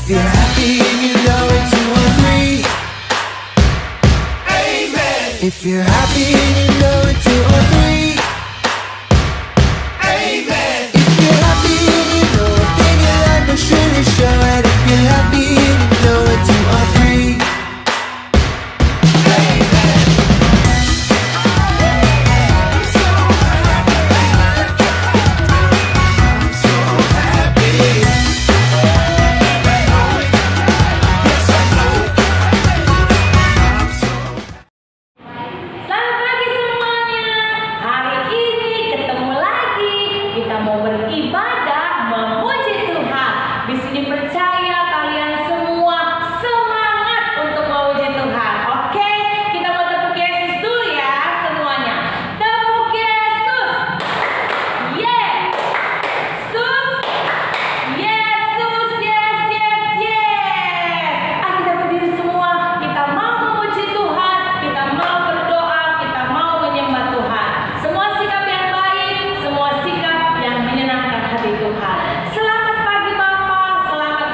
If you're happy and you know it, 2 or 3. Amen. If you're happy and you know it, 2 or 3. Amen. If you're happy and you know it, then your life will surely show it. If you're happy and you know it, 2 or 3. Selamat pagi Bapak, selamat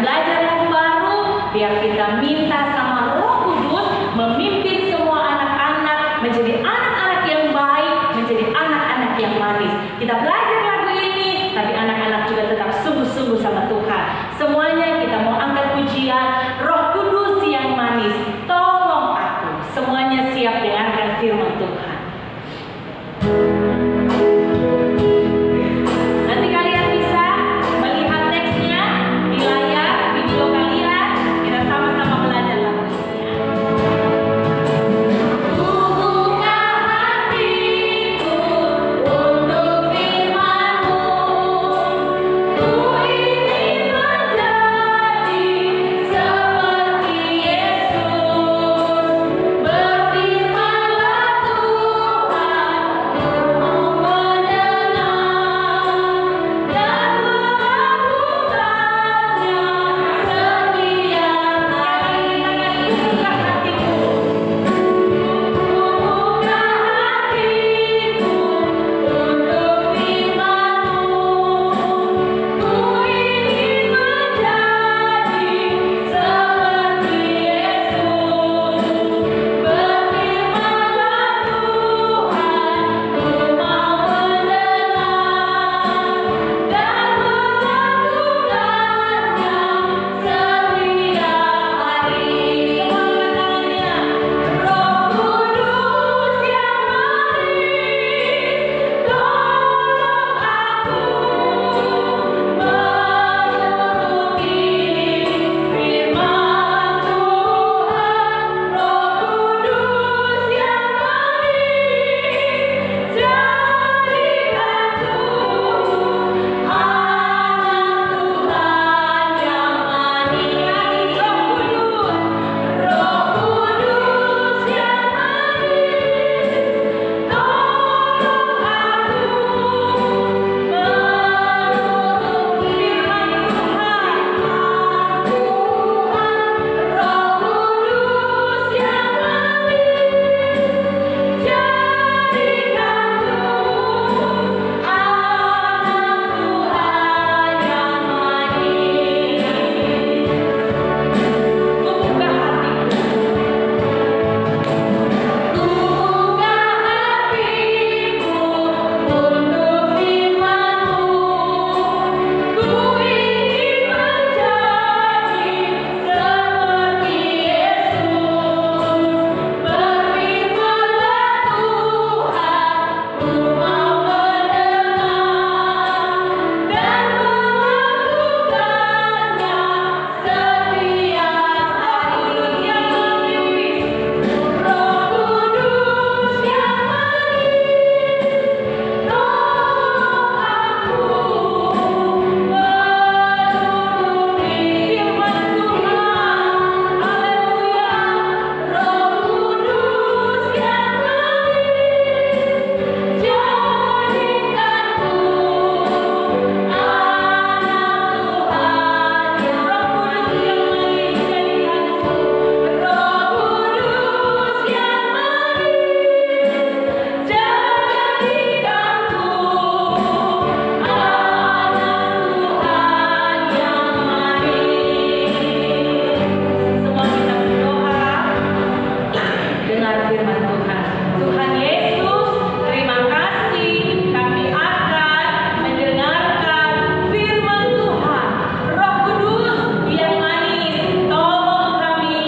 belajar lagu baru, biar kita minta sama Roh Kudus memimpin semua anak-anak menjadi anak-anak yang baik, menjadi anak-anak yang manis. Kita belajar lagu ini, tapi anak-anak juga tetap sungguh-sungguh sama Tuhan. Semuanya kita mau angkat pujian Roh Kudus yang manis, tolong aku. Semuanya siap dengarkan firman Tuhan. Nanti kalian bisa melihat teksnya di layar video kalian. Kita sama-sama belajar lagunya. Buka hatiku untuk firman-Mu. Ku ingin menjadi seperti Yesus. Berfirman-Lah Tuhan, ku mau mendengar dan melakukannya setiap hari. Buka hatiku, buka hatiku untuk firman-Mu. Ku ingin menjadi seperti Yesus. Berfirman-Lah Tuhan, ku mau mendengar dan melakukannya setiap hari. Semua katanya, Roh Kudus yang manis, tolong aku menuruti firman Tuhan. Roh Kudus yang manis, jadikanku anak Tuhan yang manis. Roh Kudus yang manis, tolong aku menuruti firman Tuhan. Roh Kudus yang manis, jadikanku anak Tuhan yang manis. Ku buka hatiku, ku buka hatiku untuk firman-Mu. Ku ingin menjadi seperti Yesus. Berfirman-Lah Tuhan, ku mau mendengar dan melakukannya setiap hari. Roh Kudus yang manis, tolong aku menuruti firman Tuhan. Haleluya. Roh Kudus yang manis, jadikanku anak Tuhan. Roh Kudus yang manis, jadikanku. Roh Kudus yang manis, jadikanku anak Tuhan yang manis. Semua kita berdoa, dengar firman Tuhan. Tuhan Yesus, terima kasih kami akan mendengarkan firman Tuhan. Roh Kudus yang manis, tolong kami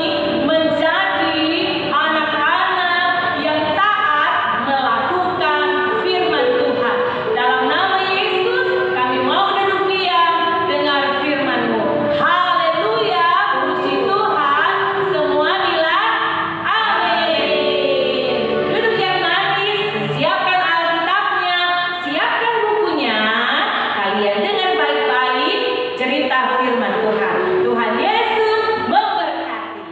menjadi anak-anak yang taat melakukan firman Tuhan. Dalam nama Yesus kami mau duduk diam dengar firman-Mu. Haleluya, puji Tuhan. Semua bilang amin. Duduk yang manis, siapkan Alkitabnya, siapkan bukunya. Kalian dengar baik-baik cerita firman Tuhan. Tuhan Yesus memberkati.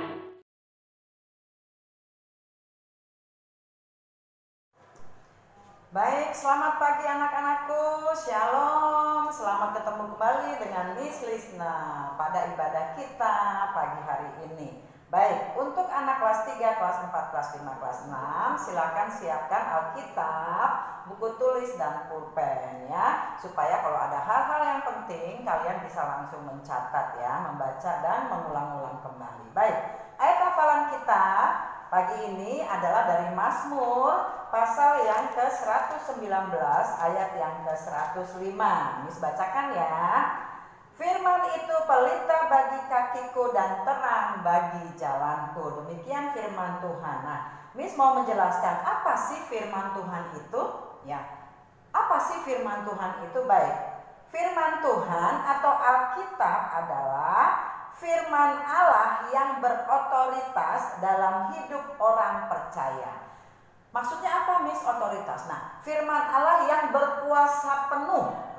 Baik, selamat pagi anak-anakku. Shalom. Selamat ketemu kembali dengan Miss Lisna pada ibadah kita pagi hari ini. Baik, untuk anak kelas 3, kelas 4, kelas 5, kelas 6, silakan siapkan Alkitab, buku tulis dan pulpen ya, supaya kalau ada hal-hal yang penting kalian bisa langsung mencatat ya, membaca dan mengulang-ulang kembali. Baik, ayat hafalan kita pagi ini adalah dari Mazmur pasal yang ke-119 ayat yang ke-105. Miss bacakan ya. Firman itu pelita bagi kakiku dan terang bagi jalanku. Demikian firman Tuhan. Nah, Miss mau menjelaskan apa sih firman Tuhan itu? Ya, apa sih firman Tuhan itu? Baik, firman Tuhan atau Alkitab adalah firman Allah yang berotoritas dalam hidup orang percaya. Maksudnya apa, Miss, otoritas? Nah, firman Allah yang berkuasa penuh.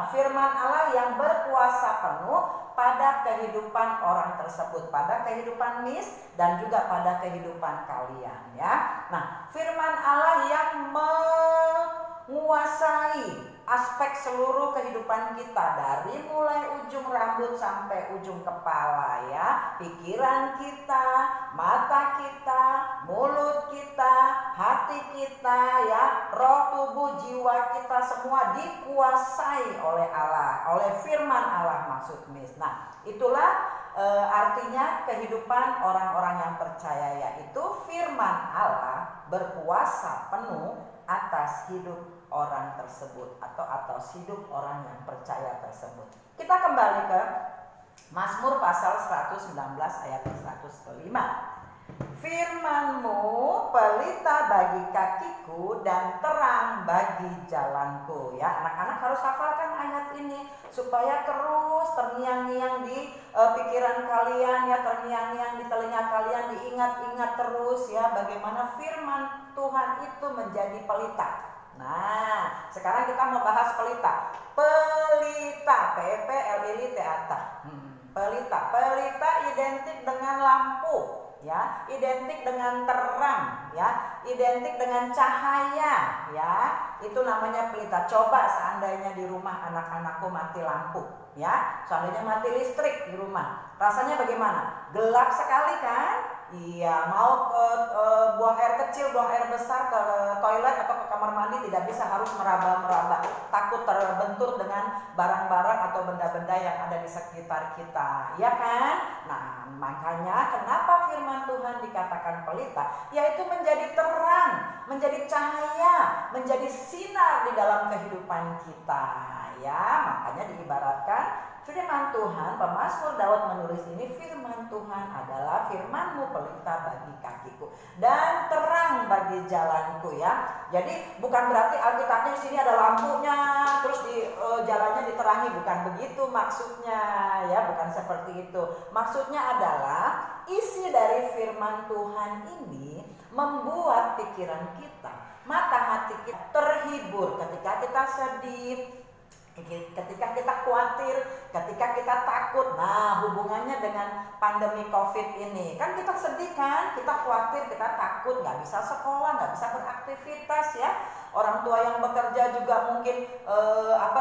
Firman Allah yang berkuasa penuh pada kehidupan orang tersebut, pada kehidupan Miss dan juga pada kehidupan kalian ya. Nah, firman Allah yang menguasai aspek seluruh kehidupan kita, dari mulai ujung rambut sampai ujung kepala ya, pikiran kita, mata kita, mulut kita, hati kita ya, roh, tubuh, jiwa kita semua dikuasai oleh Allah, oleh firman Allah maksud Miss. Nah, itulah artinya kehidupan orang-orang yang percaya, yaitu firman Allah berkuasa penuh atas hidup orang tersebut atau atas hidup orang yang percaya tersebut. Kita kembali ke Mazmur pasal 119 ayat 105. Firman-Mu pelita bagi kakiku dan terang bagi jalanku. Ya, anak-anak harus hafalkan ayat ini supaya terus terngiang-ngiang di pikiran kalian ya, terngiang-ngiang di telinga kalian, diingat-ingat terus ya bagaimana firman Tuhan itu menjadi pelita. Nah, sekarang kita mau bahas pelita. Pelita, P-L-I-T-A. Pelita identik dengan lampu, ya, identik dengan terang, ya, identik dengan cahaya, ya. Itu namanya pelita. Coba seandainya di rumah anak-anakku mati lampu, ya, seandainya mati listrik di rumah, rasanya bagaimana? Gelap sekali kan? Iya, mau buang air kecil, buang air besar ke toilet atau ke kamar mandi tidak bisa, harus meraba-meraba, takut terbentur dengan barang-barang atau benda-benda yang ada di sekitar kita, ya kan? Nah, makanya kenapa firman Tuhan dikatakan pelita, yaitu menjadi terang, menjadi cahaya, menjadi sinar di dalam kehidupan kita, ya. Makanya diibaratkan firman Tuhan, pemazmur Daud menulis ini, firman Tuhan adalah firman-Mu pelita bagi kakiku dan terang bagi jalanku ya. Jadi bukan berarti Alkitabnya di sini ada lampunya terus di jalannya diterangi, bukan begitu maksudnya ya, bukan seperti itu. Maksudnya adalah isi dari firman Tuhan ini membuat pikiran kita, mata hati kita terhibur ketika kita sedih, ketika kita khawatir, ketika kita takut. Nah, hubungannya dengan pandemi COVID ini, kan kita sedih kan, kita khawatir, kita takut, nggak bisa sekolah, nggak bisa beraktivitas ya. Orang tua yang bekerja juga mungkin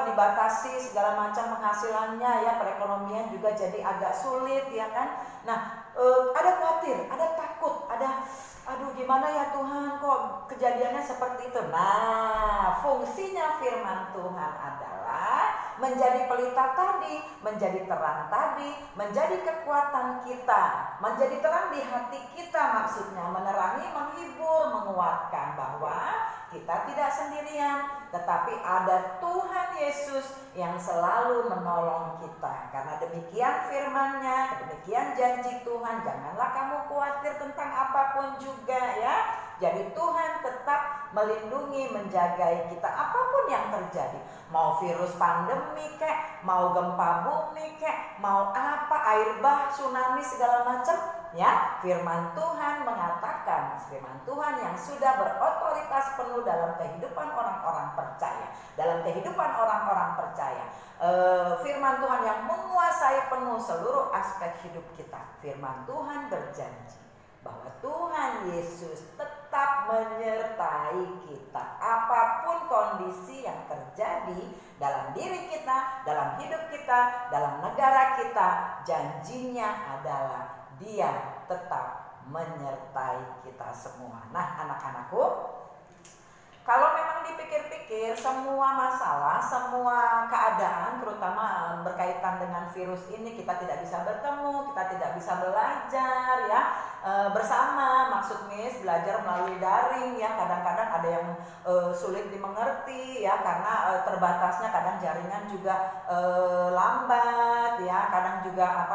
dibatasi segala macam penghasilannya ya, perekonomian juga jadi agak sulit ya kan. Nah, ada khawatir, ada takut, ada aduh gimana ya Tuhan kok kejadiannya seperti itu. Nah, fungsinya firman Tuhan adalah menjadi pelita tadi, menjadi terang tadi, menjadi kekuatan kita, menjadi terang di hati kita, maksudnya menerangi, menghibur, menguatkan bahwa kita tidak sendirian, tetapi ada Tuhan Yesus yang selalu menolong kita. Karena demikian firman-Nya, demikian janji Tuhan, janganlah kamu khawatir tentang apapun juga ya. Jadi Tuhan tetap melindungi, menjagai kita apapun yang terjadi. Mau virus pandemi kek, mau gempa bumi kek, mau apa, air bah, tsunami segala macam ya. Firman Tuhan mengatakan, firman Tuhan yang sudah berotoritas penuh dalam kehidupan orang-orang percaya, dalam kehidupan orang-orang percaya. Firman Tuhan yang menguasai penuh seluruh aspek hidup kita. Firman Tuhan berjanji bahwa Tuhan Yesus tetap menyertai kita apapun kondisi yang terjadi dalam diri kita, dalam hidup kita, dalam negara kita. Janjinya adalah Dia tetap menyertai kita semua. Nah, anak-anakku, kalau memang dipikir-pikir semua masalah, semua keadaan terutama berkaitan dengan virus ini, kita tidak bisa bertemu, kita tidak bisa belajar ya bersama. Maksud Miss belajar melalui daring ya, kadang-kadang ada yang sulit dimengerti ya karena terbatasnya, kadang jaringan juga lambat ya, kadang juga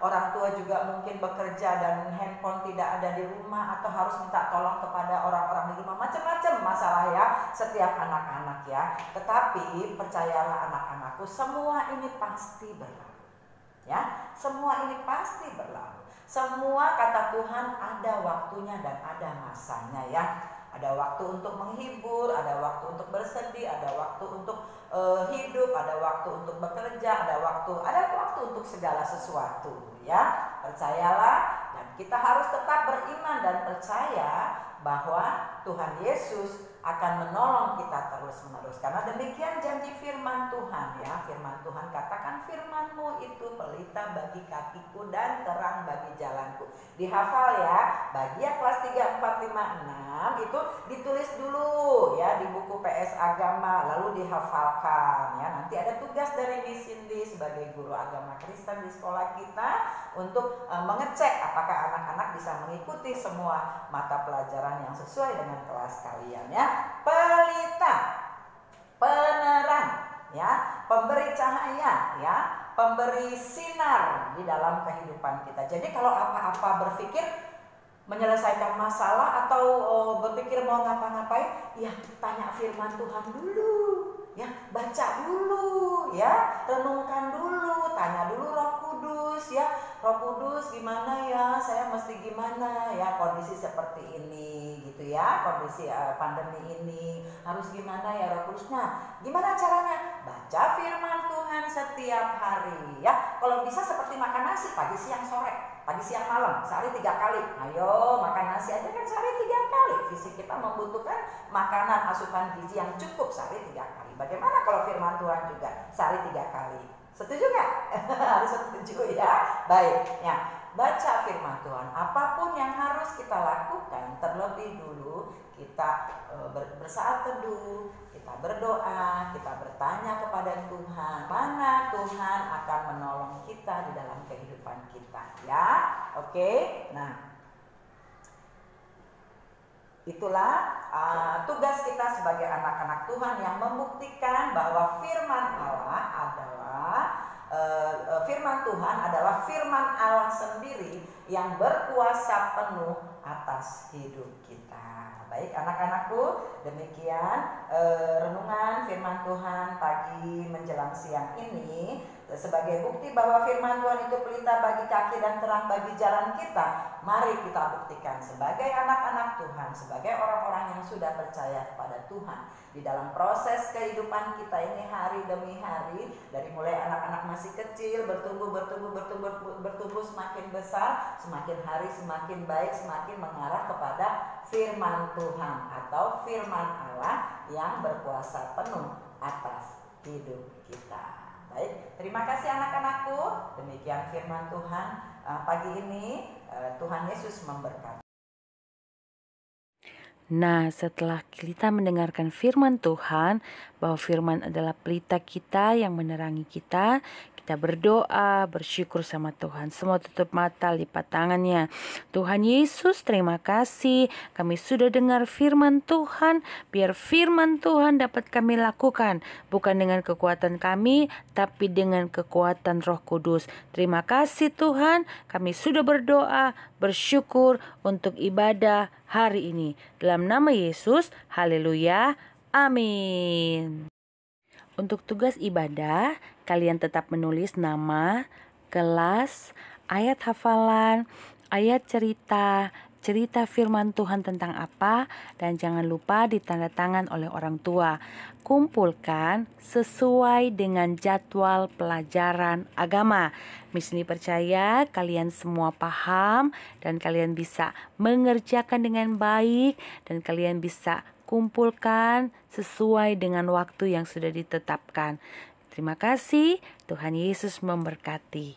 orang tua juga mungkin bekerja dan handphone tidak ada di rumah atau harus minta tolong kepada orang-orang di rumah, macam-macam masalah ya setiap anak-anak ya. Tetapi percayalah anak-anakku, semua ini pasti berlalu ya, semua ini pasti berlalu. Semua kata Tuhan ada waktunya dan ada masanya ya. Ada waktu untuk menghibur, ada waktu untuk bersedih, ada waktu untuk hidup, ada waktu untuk bekerja, ada waktu untuk segala sesuatu ya. Percayalah, dan kita harus tetap beriman dan percaya bahwa Tuhan Yesus akan menolong kita terus-menerus. Karena demikian janji firman Tuhan ya. Firman Tuhan katakan, firman-Mu itu pelita bagi kakiku dan terang bagi jalanku. Dihafal ya. Bagian kelas 3, 4, 5, 6 itu ditulis dulu ya di buku PS Agama, lalu dihafalkan ya. Nanti ada tugas dari Miss Cindy sebagai guru agama Kristen di sekolah kita untuk mengecek apakah anak-anak bisa mengikuti semua mata pelajaran yang sesuai dengan kelas kalian ya. Pelita, penerang ya, pemberi cahaya ya, pemberi sinar di dalam kehidupan kita. Jadi kalau apa-apa berpikir menyelesaikan masalah atau berpikir mau ngapa-ngapain, ya tanya firman Tuhan dulu ya, baca dulu ya, renungkan dulu, tanya dulu Roh Kudus ya. Roh Kudus gimana ya, saya mesti gimana ya, kondisi seperti ini gitu ya, kondisi pandemi ini harus gimana ya Roh Kudus. Nah, gimana caranya? Baca firman Tuhan setiap hari ya. Kalau bisa seperti makan nasi pagi, siang, sore, pagi, siang, malam, sehari 3 kali. Ayo makan nasi aja kan sehari 3 kali. Fisik kita membutuhkan makanan asupan gizi yang cukup sehari 3 kali. Bagaimana kalau firman Tuhan juga sehari 3 kali? Setuju nggak? Harus setuju ya. Baik, ya. Baca firman Tuhan. Apapun yang harus kita lakukan, terlebih dulu kita bersaat teduh, kita berdoa, kita bertanya kepada Tuhan, mana Tuhan akan menolong kita di dalam kehidupan kita, ya. Oke. Nah, itulah tugas kita sebagai anak-anak Tuhan yang membuktikan bahwa firman Allah adalah firman Tuhan adalah firman Allah sendiri yang berkuasa penuh atas hidup kita. Baik anak-anakku, demikian renungan firman Tuhan pagi menjelang siang ini sebagai bukti bahwa firman Tuhan itu pelita bagi kaki dan terang bagi jalan kita. Mari kita buktikan sebagai anak-anak Tuhan, sebagai orang-orang yang sudah percaya kepada Tuhan di dalam proses kehidupan kita ini hari demi hari, dari mulai anak-anak masih kecil bertumbuh semakin besar, semakin hari semakin baik, semakin mengarah kepada firman Tuhan atau firman Allah yang berkuasa penuh atas hidup kita. Baik, terima kasih anak-anakku. Demikian firman Tuhan pagi ini. Tuhan Yesus memberkati. Nah, setelah kita mendengarkan firman Tuhan, bahwa firman adalah pelita kita yang menerangi kita, kita berdoa, bersyukur sama Tuhan. Semua tutup mata, lipat tangannya. Tuhan Yesus, terima kasih. Kami sudah dengar firman Tuhan. Biar firman Tuhan dapat kami lakukan. Bukan dengan kekuatan kami, tapi dengan kekuatan Roh Kudus. Terima kasih Tuhan. Kami sudah berdoa, bersyukur untuk ibadah hari ini. Dalam nama Yesus, haleluya, amin. Untuk tugas ibadah, kalian tetap menulis nama, kelas, ayat hafalan, ayat cerita firman Tuhan tentang apa, dan jangan lupa ditanda tangan oleh orang tua. Kumpulkan sesuai dengan jadwal pelajaran agama. Miss Cindy percaya kalian semua paham dan kalian bisa mengerjakan dengan baik dan kalian bisa kumpulkan sesuai dengan waktu yang sudah ditetapkan. Terima kasih, Tuhan Yesus memberkati.